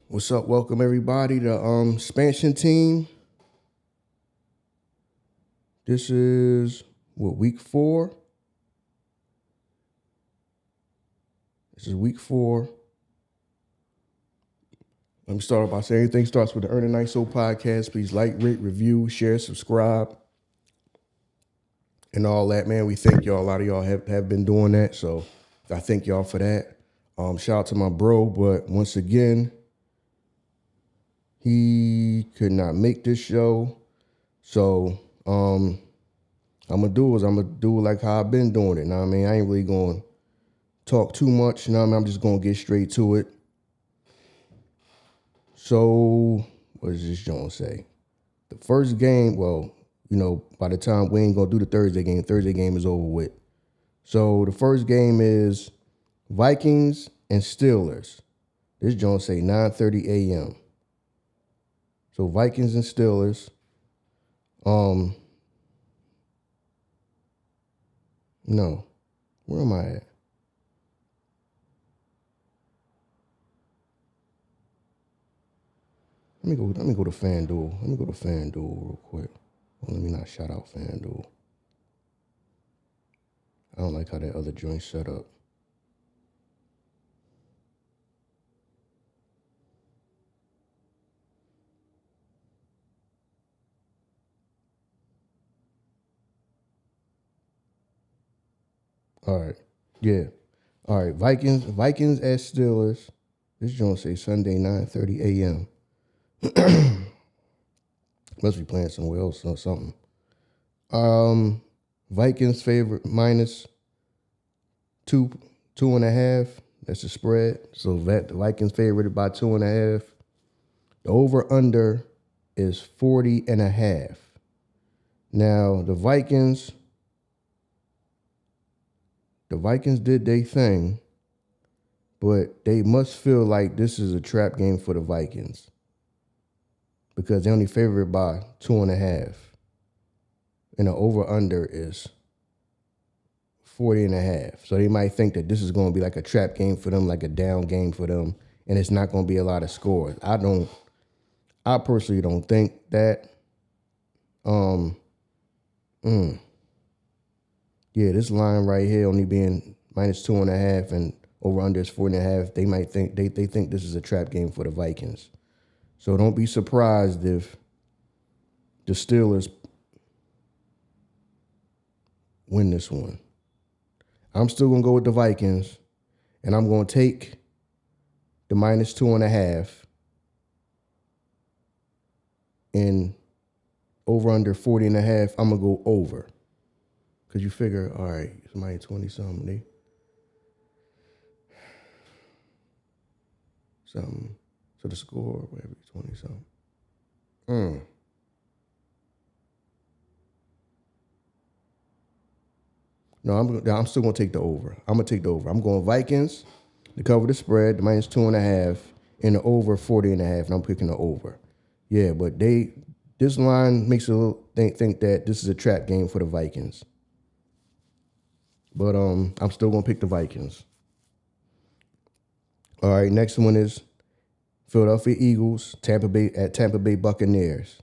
What's up? Welcome everybody to Expansion Team. This is week 4? This is week 4. Let me start by saying everything starts with the Earning Night Soul podcast. Please like, rate, review, share, subscribe, and all that, man. We thank y'all. A lot of y'all have been doing that, so I thank y'all for that. Shout out to my bro, but once again, he could not make this show. So I'm gonna do it like how I've been doing it. Know what I mean? I ain't really gonna talk too much. You know what I mean? I'm just gonna get straight to it. So what does this Jones say? The first game, well, by the time we ain't gonna do the Thursday game is over with. So the first game is Vikings and Steelers. This Jones say 9:30 a.m. So Vikings and Steelers. No. Where am I at? Let me go to FanDuel. Let me go to FanDuel real quick. Well, let me not shout out FanDuel. I don't like how that other joint's set up. All right. Yeah. All right. Vikings at Steelers. This joint say Sunday 9:30 a.m. Must be playing somewhere else or something. Vikings favorite minus 2.5. That's the spread. So the Vikings favored by 2.5. The over under is 40.5. Now the Vikings did their thing, but they must feel like this is a trap game for the Vikings because they only favored by 2.5. And the over-under is 40.5. So they might think that this is going to be like a trap game for them, like a down game for them, and it's not going to be a lot of scores. I personally don't think that. Yeah, this line right here only being minus 2.5 and over-under is 40.5. They might think they think this is a trap game for the Vikings. So don't be surprised if the Steelers win this one. I'm still going to go with the Vikings, and I'm going to take the minus 2.5 and over under 40.5. I'm going to go over. Because you figure, all right, somebody 20-something. Something. So the score, whatever, 20-something. No, I'm still going to take the over. I'm going to take the over. I'm going Vikings to cover the spread, the minus 2.5, and the over 40.5, and I'm picking the over. Yeah, but this line makes it think that this is a trap game for the Vikings. But I'm still going to pick the Vikings. All right, next one is Philadelphia Eagles, Tampa Bay Buccaneers.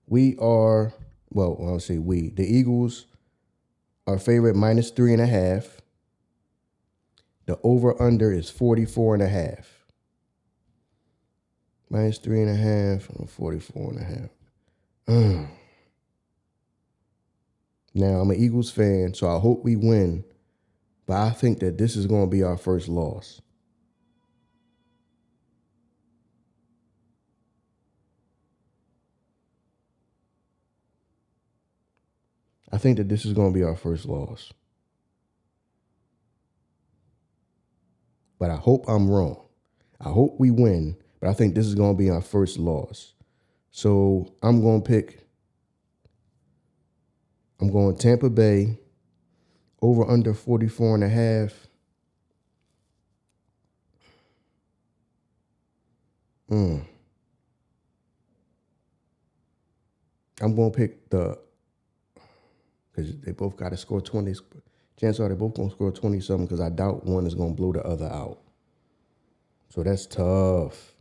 The Eagles are favorite minus 3.5. The over-under is 44.5. Minus 3.5 and 44.5. Now, I'm an Eagles fan, so I hope we win. But I think that this is going to be our first loss. I think that this is going to be our first loss. But I hope I'm wrong. I hope we win, but I think this is going to be our first loss. So I'm going Tampa Bay over under 44.5. I'm going to pick because they both got to score 20. Chances are they both going to score 20-something because I doubt one is going to blow the other out. So that's tough.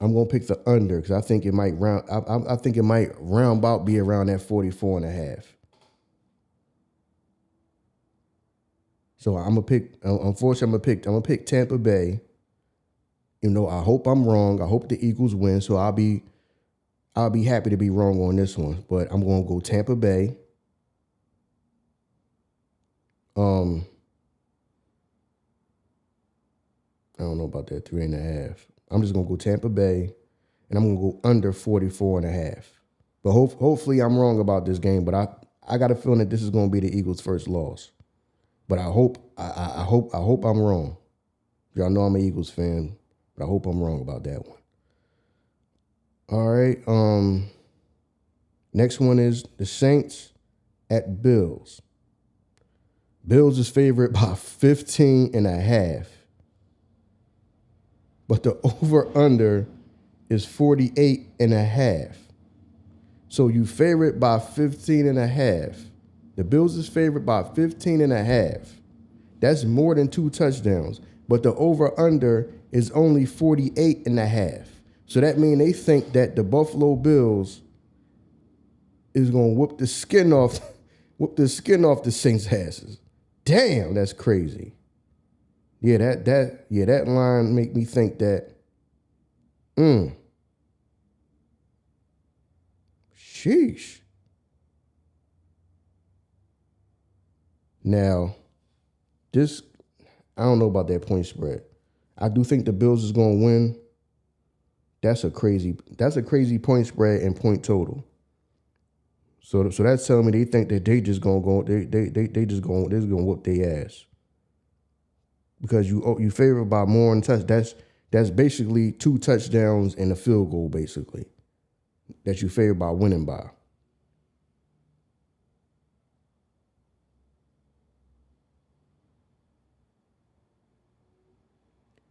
I'm gonna pick the under because I think it might round. I think it might round about be around that 44.5. So I'm gonna pick. Unfortunately, I'm gonna pick Tampa Bay. You know, I hope I'm wrong. I hope the Eagles win. So I'll be happy to be wrong on this one. But I'm gonna go Tampa Bay. I don't know about that 3.5. I'm just gonna go Tampa Bay, and I'm gonna go under 44.5. But hopefully I'm wrong about this game. But I got a feeling that this is gonna be the Eagles' first loss. But I hope I'm wrong. Y'all know I'm an Eagles fan, but I hope I'm wrong about that one. All right. Next one is the Saints at Bills. Bills is favored by 15.5. But the over-under is 48.5. So you favorite by 15.5. The Bills is favored by 15.5. That's more than 2 touchdowns. But the over-under is only 48.5. So that means they think that the Buffalo Bills is gonna whoop the skin off the Saints' asses. Damn, that's crazy. Yeah, that line make me think that. Sheesh. Now, this I don't know about that point spread. I do think the Bills is gonna win. That's a crazy point spread and point total. So that's telling me they think that they just gonna go they just gonna whoop their ass. Because you favor by more than touch. That's basically 2 touchdowns and a field goal, basically. That you favor by winning by.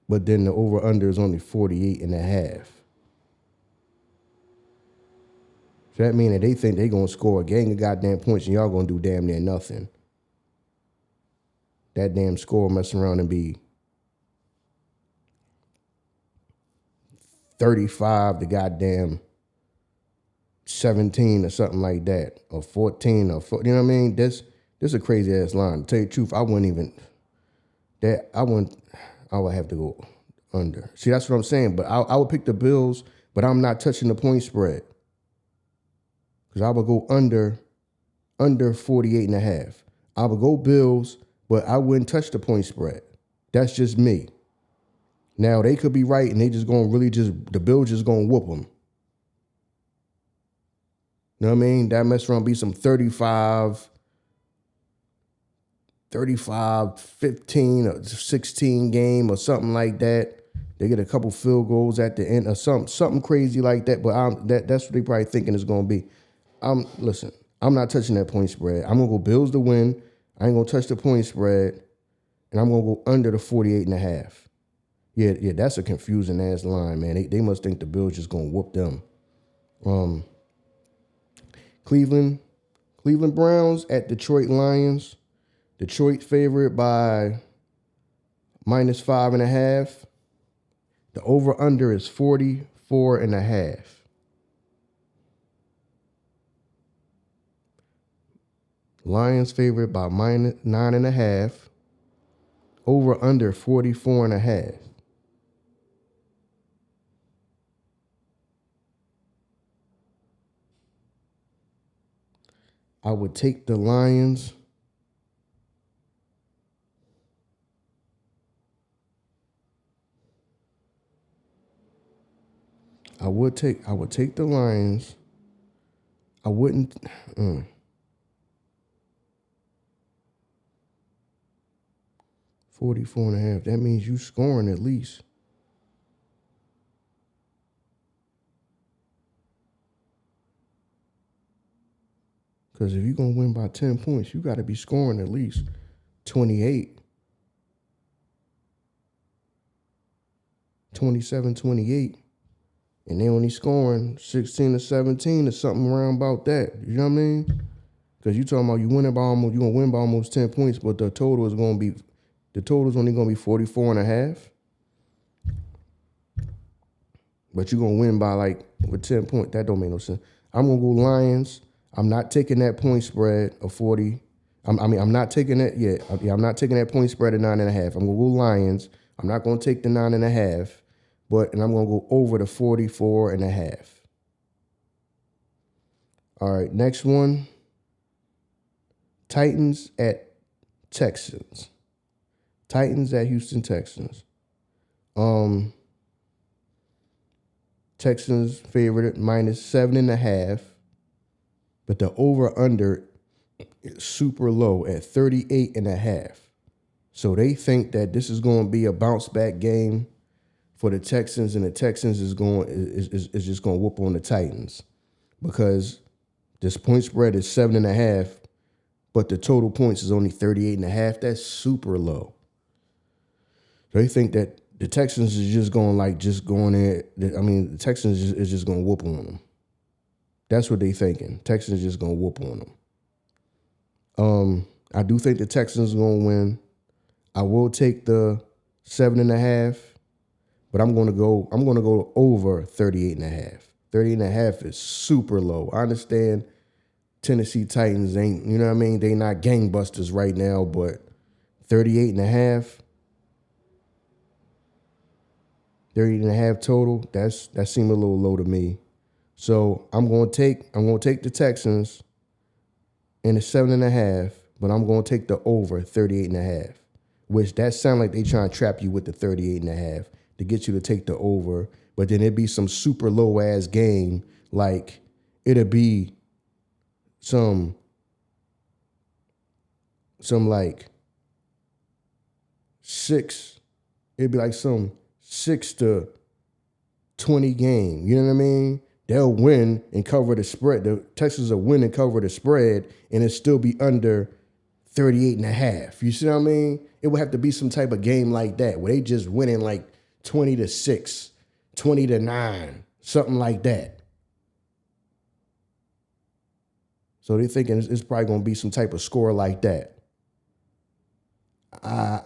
But then the over-under is only 48.5. So that means that they think they're going to score a gang of goddamn points and y'all going to do damn near nothing. That damn score messing around and be 35 to goddamn 17 or something like that. Or 14 or 4. You know what I mean? This a crazy ass line. To tell you the truth, I would have to go under. See, that's what I'm saying. But I would pick the Bills, but I'm not touching the point spread. Because I would go under 48.5. I would go Bills, but I wouldn't touch the point spread. That's just me. Now, they could be right, and they just going to the Bills just going to whoop them. You know what I mean? That mess around be some 35, 15 or 16 game or something like that. They get a couple field goals at the end or something crazy like that. But that's what they probably thinking it's going to be. Listen, I'm not touching that point spread. I'm going to go Bills to win. I ain't going to touch the point spread. And I'm going to go under the 48.5. Yeah, that's a confusing ass line, man. They must think the Bills just going to whoop them. Cleveland Browns at Detroit Lions. Detroit favorite by -5.5. The over-under is 44.5. Lions favorite by -9.5. Over-under 44.5. I would take the Lions. I would take the Lions. I wouldn't. 44.5. That means you scoring at least. Because if you're going to win by 10 points, you got to be scoring at least 28. 27, 28. And they only scoring 16 or 17 or something around about that. You know what I mean? Because you talking about you're going to win by almost 10 points, but the total is only going to be 44.5. but you're gonna win by like with 10 points. That don't make no sense. I'm gonna go Lions. I'm not taking that point spread of 40. I'm not taking it yet. I'm not taking that point spread of 9.5. I'm gonna go Lions. I'm not gonna take the 9.5, and I'm gonna go over the 44.5. All right, next one. Titans at Texans. Titans at Houston Texans. Texans favorite minus 7.5, but the over under is super low at 38.5. So they think that this is going to be a bounce back game for the Texans, and the Texans is just going to whoop on the Titans because this point spread is 7.5, but the total points is only 38.5. That's super low. So they think that the Texans is just going in. I mean, the Texans is just going to whoop on them. That's what they thinking. Texans is just going to whoop on them. I do think the Texans are going to win. I will take the 7.5, but I'm going to go over 38.5. 38.5 is super low. I understand Tennessee Titans ain't, you know what I mean? They not gangbusters right now, but 38.5. 30.5 total, that seemed a little low to me. So I'm gonna take the Texans in the 7.5, but I'm gonna take the over 38.5, which that sound like they trying to trap you with the 38.5 to get you to take the over, but then it'd be some super low ass game, like it'll be some like 6, it'd be like some 6-20 game. You know what I mean? They'll win and cover the spread. The Texans will win and cover the spread, and it still be under 38.5. You see what I mean? It would have to be some type of game like that where they just winning like 20-6, 20-9, something like that. So they're thinking it's probably going to be some type of score like that. I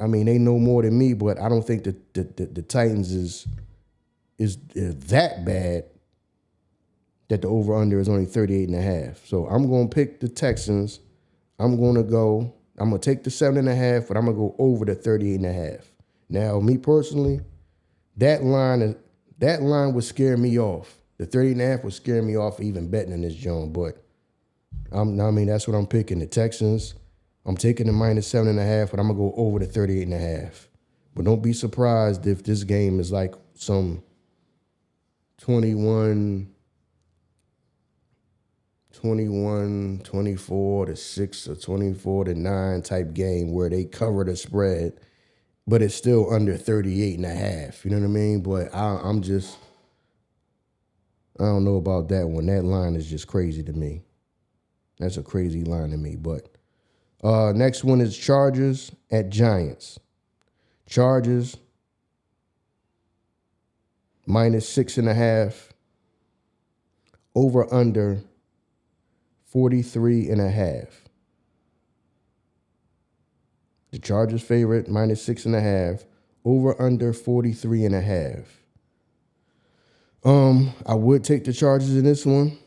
mean, they know more than me, but I don't think that the Titans is that bad that the over-under is only 38.5. So I'm going to pick the Texans. I'm going to take the 7.5, but I'm going to go over the 38.5. Now, me personally, that line would scare me off. The 38.5 would scare me off even betting in this joint, but that's what I'm picking. The Texans. I'm taking the minus 7.5, but I'm going to go over the 38.5. But don't be surprised if this game is like some 24-6 or 24-9 type game where they cover the spread, but it's still under 38.5. You know what I mean? But I don't know about that one. That line is just crazy to me. That's a crazy line to me, but next one is Chargers at Giants. Chargers minus 6.5. Over under 43.5. The Chargers favorite minus 6.5. Over under 43.5. I would take the Chargers in this one.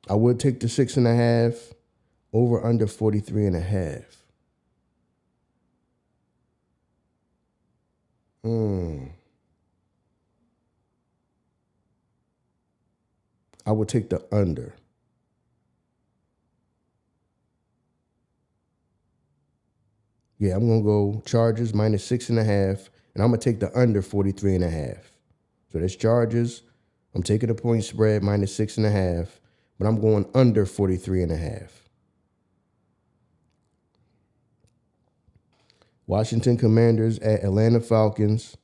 I would take the 6.5. Over under 43.5. I would take the under. Yeah, I'm going to go Chargers minus 6.5, and I'm going to take the under 43.5. So that's Chargers. I'm taking the point spread minus 6.5, but I'm going under 43.5. Washington Commanders at Atlanta Falcons.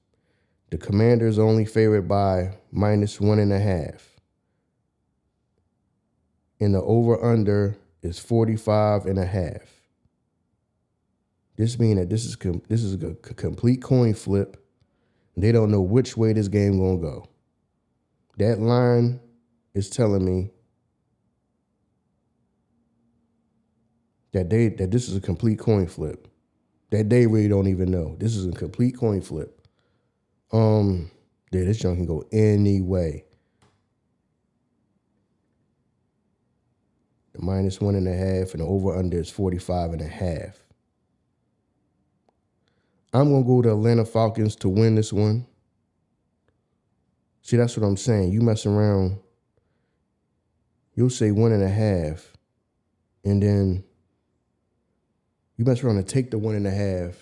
The Commanders only favored by minus 1.5. And the over-under is 45.5. This means that this is a complete coin flip. They don't know which way this game gonna go. That line is telling me that this is a complete coin flip. That they really don't even know. This is a complete coin flip. Yeah, this joint can go any way. The -1.5 and the over-under is 45.5. I'm going to go to Atlanta Falcons to win this one. See, that's what I'm saying. You mess around, you'll say 1.5, and then you mess around and take the 1.5,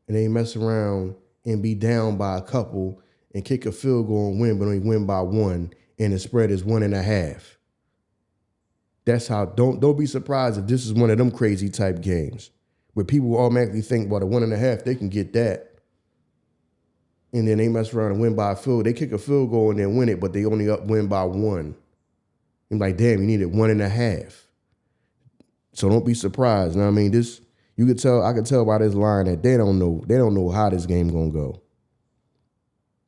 and then you mess around and be down by a couple and kick a field goal and win, but only win by 1, and the spread is 1.5. That's how, don't be surprised if this is one of them crazy type games where people automatically think, well, the 1.5, they can get that. And then they mess around and win by a field. They kick a field goal and then win it, but they only win by 1. I'm like, damn, you needed 1.5. So don't be surprised. You know what I mean? This, I could tell by this line that they don't know how this game gonna go.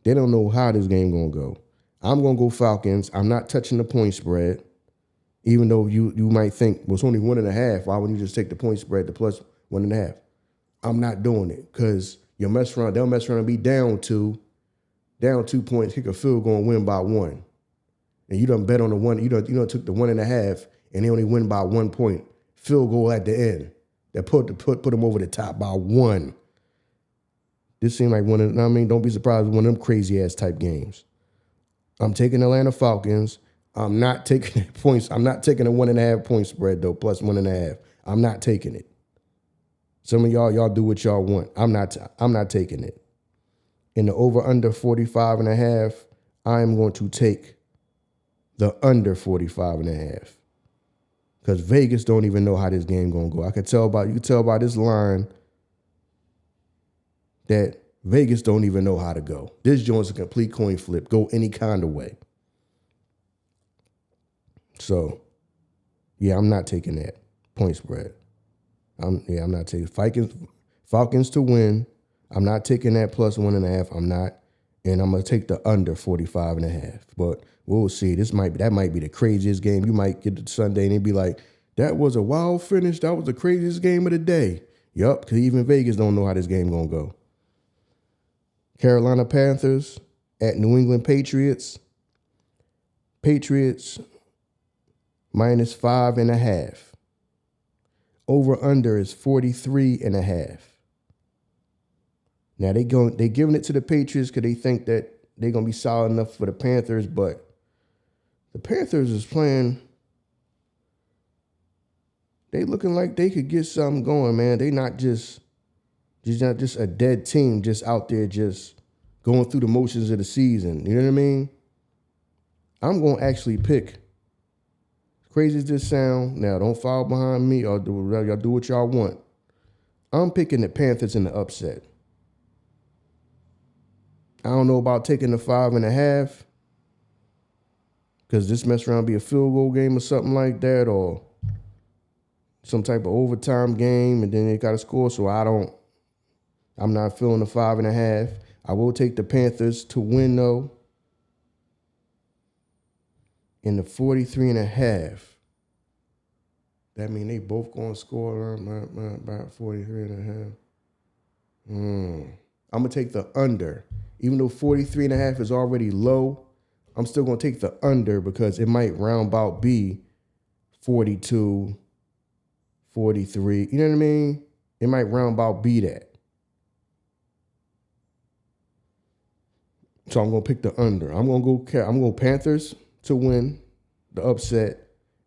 They don't know how this game gonna go. I'm gonna go Falcons. I'm not touching the point spread. Even though you might think, well, it's only 1.5. Why wouldn't you just take the point spread to plus 1.5? I'm not doing it because they'll mess around and be down 2 points, kick a field goal and win by 1. And you done bet on the 1, you done took the 1.5 and they only win by 1 point. Field goal at the end. That put them over the top by 1. This seemed like one of, I mean, don't be surprised with one of them crazy ass type games. I'm taking Atlanta Falcons. I'm not taking points. I'm not taking a 1.5 point spread though, plus 1.5. I'm not taking it. Some of y'all do what y'all want. I'm not taking it. In the over under 45.5, I am going to take the under 45.5. Because Vegas don't even know how this game gonna go. You can tell by this line that Vegas don't even know how to go. This joint's a complete coin flip. Go any kind of way. So, yeah, I'm not taking that point spread. I'm not taking Falcons to win. I'm not taking that plus 1.5. I'm not. And I'm going to take the under 45.5. But we'll see. That might be the craziest game. You might get to Sunday and it'd be like, that was a wild finish. That was the craziest game of the day. Yup, because even Vegas don't know how this game going to go. Carolina Panthers at New England Patriots. Patriots -5.5. Over under is 43.5. Now they giving it to the Patriots because they think that they're gonna be solid enough for the Panthers, but the Panthers is playing. They looking like they could get something going, man. They not just a dead team just out there just going through the motions of the season. You know what I mean? I'm gonna actually pick. Crazy as this sound, now don't fall behind me or y'all do what y'all want. I'm picking the Panthers in the upset. I don't know about taking the 5.5 because this mess around be a field goal game or something like that or some type of overtime game and then they got to score. So I'm not feeling the 5.5. I will take the Panthers to win though. In the 43.5. That mean they both going to score about 43.5. I'm going to take the under. Even though 43.5 is already low, I'm still going to take the under because it might round about be 42, 43. You know what I mean? It might round about be that. So I'm going to pick the under. I'm going to go Panthers to win the upset,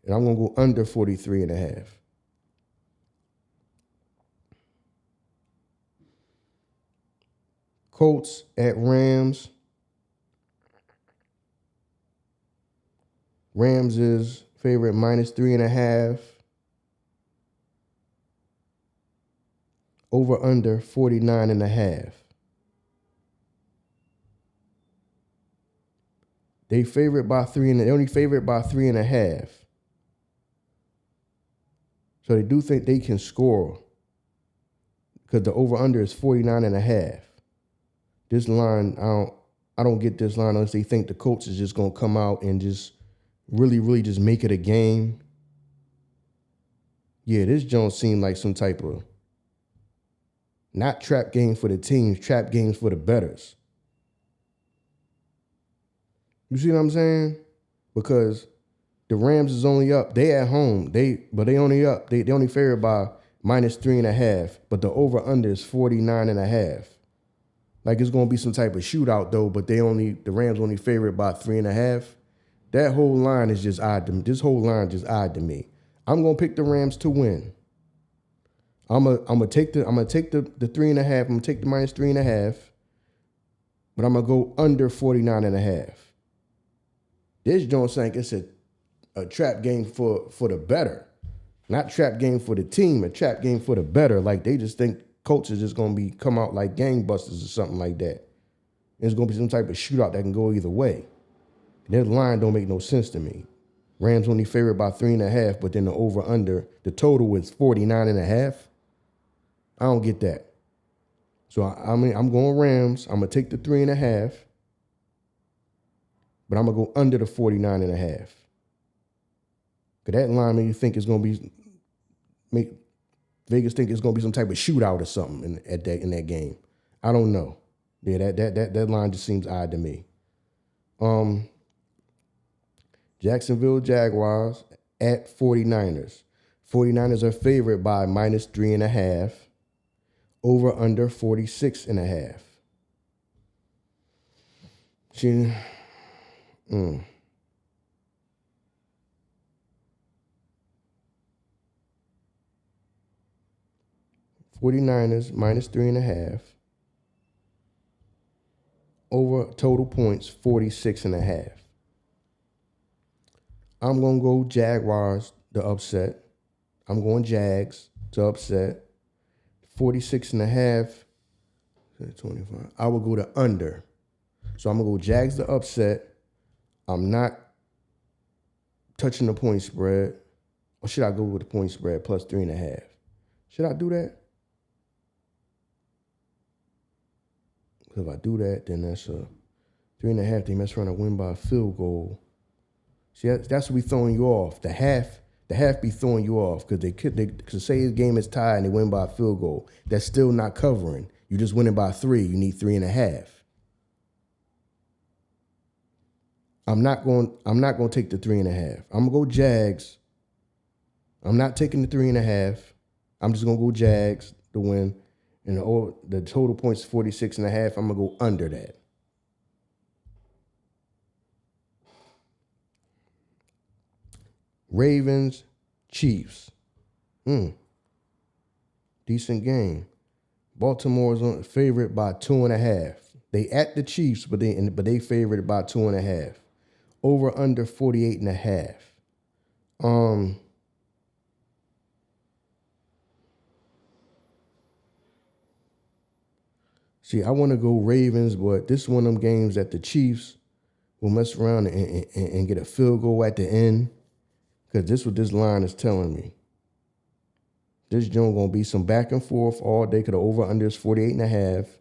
and I'm going to go under 43.5. Colts at Rams. Rams is favorite -3.5. Over under 49.5. They favorite by 3 and they only favorite by 3.5. So they do think they can score because the over under is 49.5. This line, I don't get this line unless they think the Colts is just gonna come out and just really just make it a game. Yeah, this Jones seemed like some type of not trap game for the teams, trap games for the bettors. You see what I'm saying? Because the Rams is only up. They at home. They only up. They only favored by -3.5. But the over under is 49.5. Like it's gonna be some type of shootout though. But the Rams only favored by 3.5. That whole line is just odd to me. This whole line is just odd to me. I'm gonna pick the Rams to win. I'm gonna take the 3.5. I'm gonna take the -3.5. But I'm gonna go under 49.5. This Jones saying it's a trap game for the better. Not trap game for the team, a trap game for the better. Like they just think Colts is just gonna come out like gangbusters or something like that. There's gonna be some type of shootout that can go either way. That line don't make no sense to me. Rams only favored by 3.5, but then the over under, the total is 49.5. I don't get that. So I'm going Rams. I'm gonna take the 3.5, but I'm gonna go under the 49.5. Cause that line make you think it's gonna make Vegas think it's gonna be some type of shootout or something in that game. I don't know. Yeah, that line just seems odd to me. Jacksonville Jaguars at 49ers. 49ers are favored by -3.5. Over under 46.5. 49ers -3.5. Over total points 46.5. I'm gonna go Jaguars to upset. I'm going Jags to upset. 46.5. 25. I will go to under. So I'm gonna go Jags to upset. I'm not touching the point spread. Or should I go with the point spread plus 3.5? Should I do that? Because if I do that, then that's a 3.5. They mess around and win by a field goal. See, that's what be throwing you off. The half be throwing you off because they say the game is tied and they win by a field goal. That's still not covering. You just winning by 3. You need 3.5. I'm not going to take the 3.5. I'm gonna go Jags. I'm not taking the 3.5. I'm just gonna go Jags to win. And the total points 46.5. I'm gonna go under that. Ravens, Chiefs. Decent game. Baltimore's on favorite by 2.5. They at the Chiefs, but they favored by 2.5. Over under 48.5. See, I want to go Ravens, but this is one of them games that the Chiefs will mess around and get a field goal at the end. Because this is what this line is telling me. This joint gonna be some back and forth all day. Because the over under is 48.5.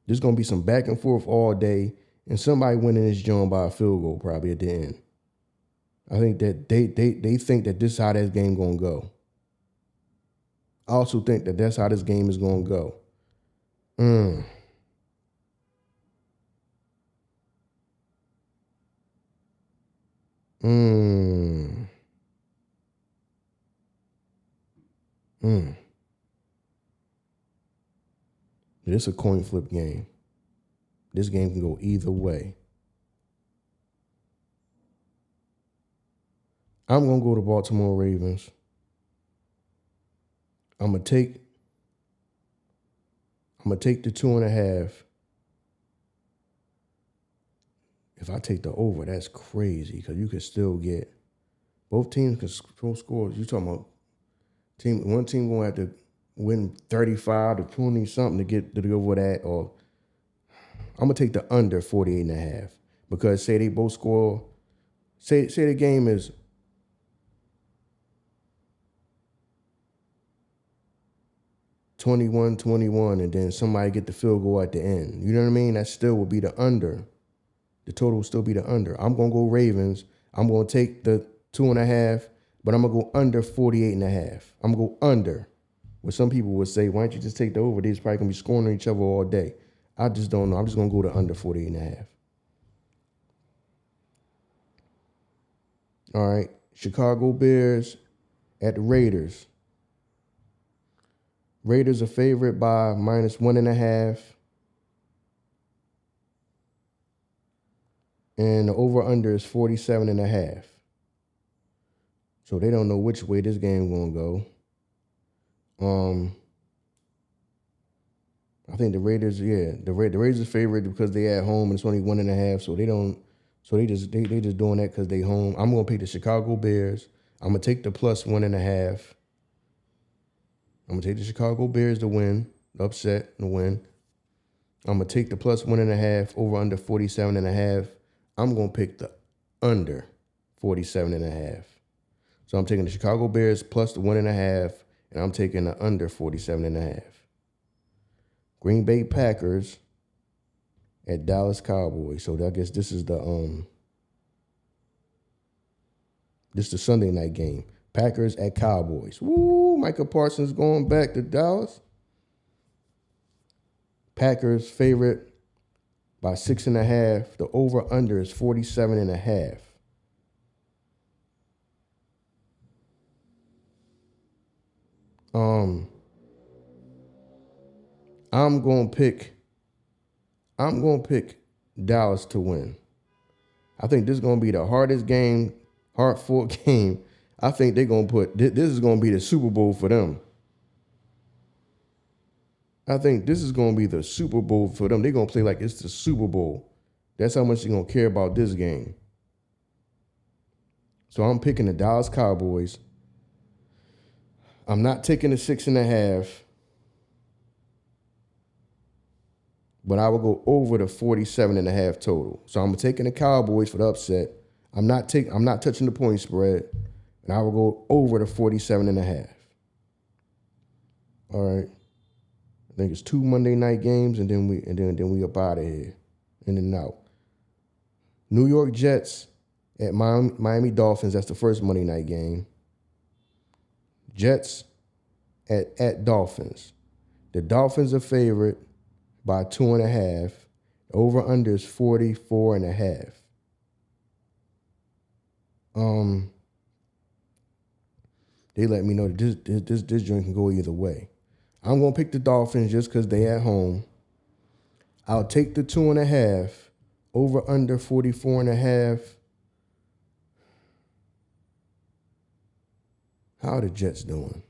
There's gonna be some back and forth all day, and somebody winning this joint by a field goal probably at the end. I think that they think that this is how this game gonna go. I also think that that's how this game is gonna go. This is a coin flip game. This game can go either way. I'm going to go to Baltimore Ravens. I'm going to take the 2.5. If I take the over, that's crazy because you could still get both teams can score. You're talking about one team going to have to win 35 to 20 something to go over that, or I'm gonna take the under 48.5 because say they both score. Say the game is 21-21 and then somebody get the field goal at the end. You know what I mean? That still will be the under. The total will still be the under. I'm gonna go Ravens. I'm gonna take the 2.5, but I'm gonna go under 48.5. I'm gonna go under. What some people would say, why don't you just take the over? They's probably gonna be scoring on each other all day. I just don't know. I'm just gonna go to under 48.5. All right. Chicago Bears at the Raiders. Raiders are favored by -1.5. And the over-under is 47.5. So they don't know which way this game gonna go. I think the Raiders, the Raiders are favored because they at home and it's only 1.5. So they don't. So they just doing that because they home. I'm gonna pick the Chicago Bears. I'm gonna take the +1.5. I'm gonna take the Chicago Bears to win, the upset, the win. I'm gonna take the +1.5 over under 47.5. I'm gonna pick the under 47.5. So I'm taking the Chicago Bears plus the 1.5, and I'm taking the under 47.5. Green Bay Packers at Dallas Cowboys. So I guess this is the Sunday night game. Packers at Cowboys. Woo! Micah Parsons going back to Dallas. Packers favorite by 6.5. The over under is 47.5. I'm gonna pick Dallas to win. I think this is gonna be the hardest game, hard-fought game. I think they're gonna this is gonna be the Super Bowl for them. I think this is gonna be the Super Bowl for them. They're gonna play like it's the Super Bowl. That's how much they're gonna care about this game. So I'm picking the Dallas Cowboys. I'm not taking the 6.5. But I will go over the 47.5 total. So I'm taking the Cowboys for the upset. I'm not touching the point spread, and I will go over the 47.5. All right. I think it's 2 Monday night games, and then we up out of here, in and out. New York Jets at Miami Dolphins. That's the first Monday night game. Jets at Dolphins. The Dolphins are favored by 2.5. Over under is 44.5. They let me know that this joint can go either way. I'm gonna pick the Dolphins just because they at home. I'll take the 2.5. Over under 44.5. How are the Jets doing?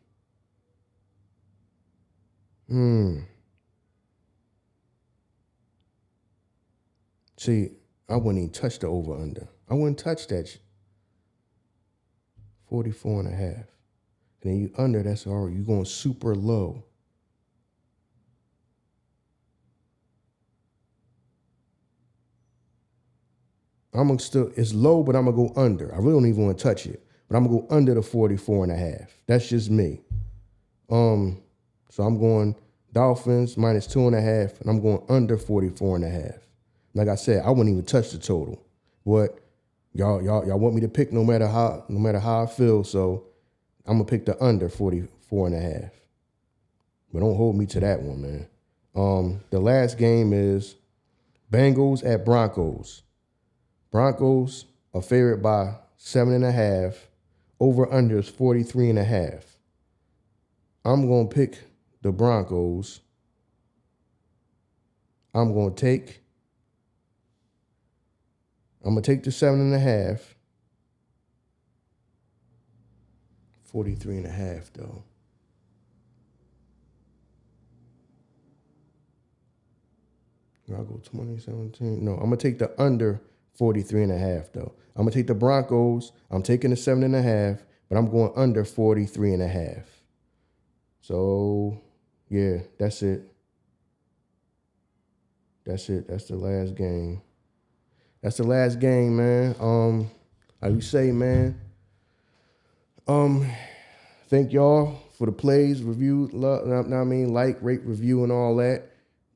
See, I wouldn't even touch the over-under. I wouldn't touch that 44.5. And then you under, that's all right. You're going super low. It's low, but I'm going to go under. I really don't even want to touch it. But I'm going to go under the 44.5. That's just me. So I'm going Dolphins -2.5, and I'm going under 44.5. Like I said, I wouldn't even touch the total. But y'all want me to pick no matter how I feel. So I'm gonna pick the under 44.5. But don't hold me to that one, man. The last game is Bengals at Broncos. Broncos are favored by 7.5. Over under is 43.5. I'm gonna pick the Broncos. I'm gonna take the 7.5. 43.5 though. I'll go 2017. No, I'm gonna take the under 43.5 though. I'm gonna take the Broncos. I'm taking the 7.5, but I'm going under 43.5. So yeah, that's it. That's the last game. That's the last game, man. Like we say, man. Thank y'all for the plays, review, like, rate, review, and all that.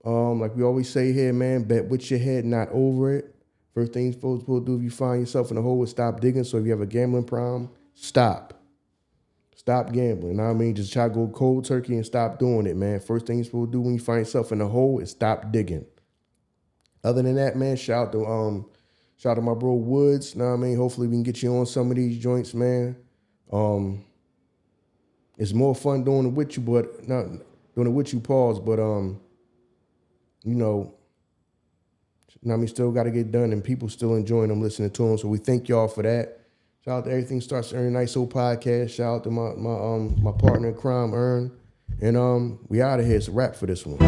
Like we always say here, man, bet with your head, not over it. First thing you're supposed to do if you find yourself in a hole is stop digging. So if you have a gambling problem, stop. Stop gambling. You know what I mean? Just try to go cold turkey and stop doing it, man. First thing you're supposed to do when you find yourself in a hole is stop digging. Other than that, man, shout out to Shout out to my bro Woods. Know what I mean? Hopefully we can get you on some of these joints, man. It's more fun doing it with you, but not doing it with you, pause. But you know what I mean, still got to get done, and people still enjoying them, listening to them. So we thank y'all for that. Shout out to Everything Starts Earning Nice Old Podcast. Shout out to my partner in crime, Earn. And we out of here. It's a wrap for this one.